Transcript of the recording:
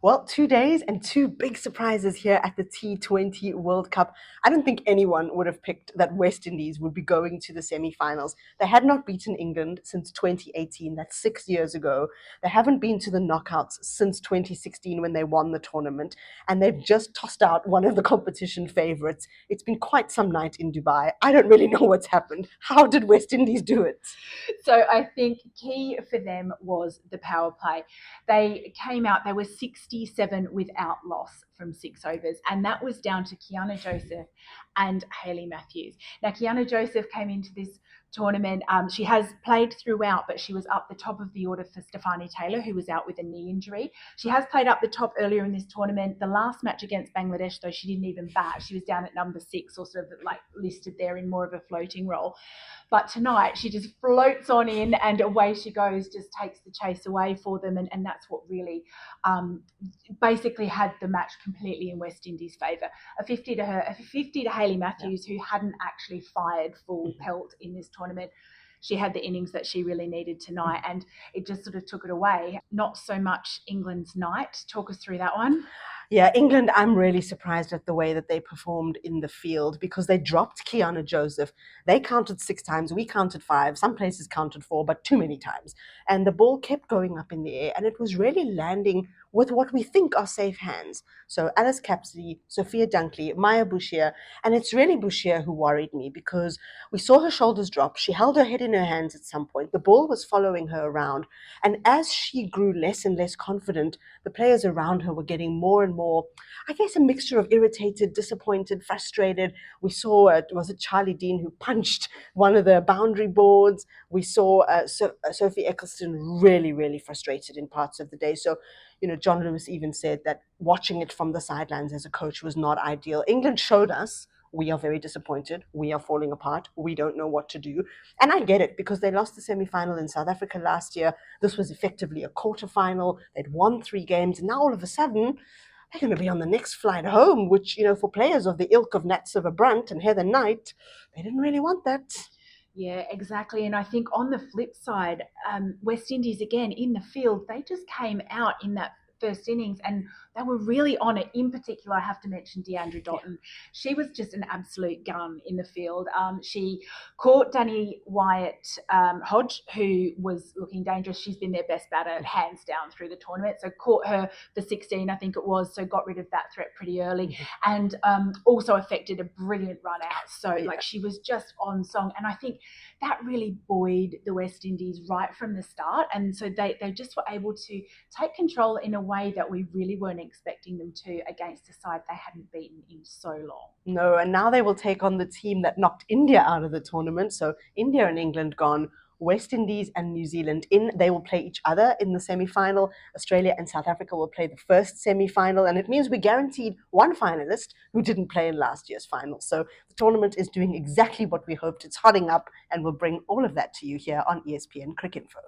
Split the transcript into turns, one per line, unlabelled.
Well, 2 days and two big surprises here at the T20 World Cup. I don't think anyone would have picked that West Indies would be going to the semi-finals. They had not beaten England since 2018, that's 6 years ago. They haven't been to the knockouts since 2016 when they won the tournament, and they've just tossed out one of the competition favourites. It's been quite some night in Dubai. I don't really know what's happened. How did West Indies do it?
So I think key for them was the power play. They came out, they were 67 without loss from 6 overs, and that was down to Qiana Joseph and Hayley Matthews. Now, Qiana Joseph came into this tournament. She has played throughout, but she was up the top of the order for Stefani Taylor, who was out with a knee injury. She has played up the top earlier in this tournament. The last match against Bangladesh, though, she didn't even bat. She was down at number 6, or sort of like listed there in more of a floating role. But tonight, she just floats on in and away she goes, just takes the chase away for them. And that's what really basically had the match completely in West Indies' favour. A 50 to her, a 50 to Hayley Matthews, who hadn't actually fired full pelt in this tournament. She had the innings that she really needed tonight, and it just sort of took it away. Not so much England's night. Talk us through that one.
Yeah, England, I'm really surprised at the way that they performed in the field because they dropped Qiana Joseph. They counted 6 times, we counted 5, some places counted 4, but too many times. And the ball kept going up in the air, and it was really landing with what we think are safe hands. So Alice Capsey, Sophia Dunkley, Maya Bouchier, and it's really Bouchier who worried me because we saw her shoulders drop. She held her head in her hands at some point. The ball was following her around, and as she grew less and less confident, the players around her were getting more and more, I guess, a mixture of irritated, disappointed, frustrated. We saw, was it Charlie Dean who punched one of the boundary boards? We saw Sophie Eccleston really, really frustrated in parts of the day. So, John Lewis even said that watching it from the sidelines as a coach was not ideal. England showed us we are very disappointed. We are falling apart. We don't know what to do. And I get it because they lost the semi-final in South Africa last year. This was effectively a quarter-final. They'd won 3 games. And now all of a sudden, they're going to be on the next flight home, which, for players of the ilk of Nat Silver-Brunt and Heather Knight, they didn't really want that.
Yeah, exactly. And I think on the flip side, West Indies, again, in the field, they just came out in that first innings and they were really on it. In particular, I have to mention Deandra Doughton. She was just an absolute gun in the field. She caught Danny Wyatt Hodge, who was looking dangerous. She's been their best batter, hands down, through the tournament. So caught her for 16, I think it was. So got rid of that threat pretty early, and also affected a brilliant run out. So she was just on song, and I think that really buoyed the West Indies right from the start. And so they just were able to take control in a way that we really weren't expecting them to against a side they hadn't beaten in so long.
No, and now they will take on the team that knocked India out of the tournament. So India and England gone. West Indies and New Zealand in. They will play each other in the semi-final. Australia and South Africa will play the first semi-final, and it means we guaranteed one finalist who didn't play in last year's final. So the tournament is doing exactly what we hoped. It's hotting up, and we'll bring all of that to you here on ESPN Cricinfo.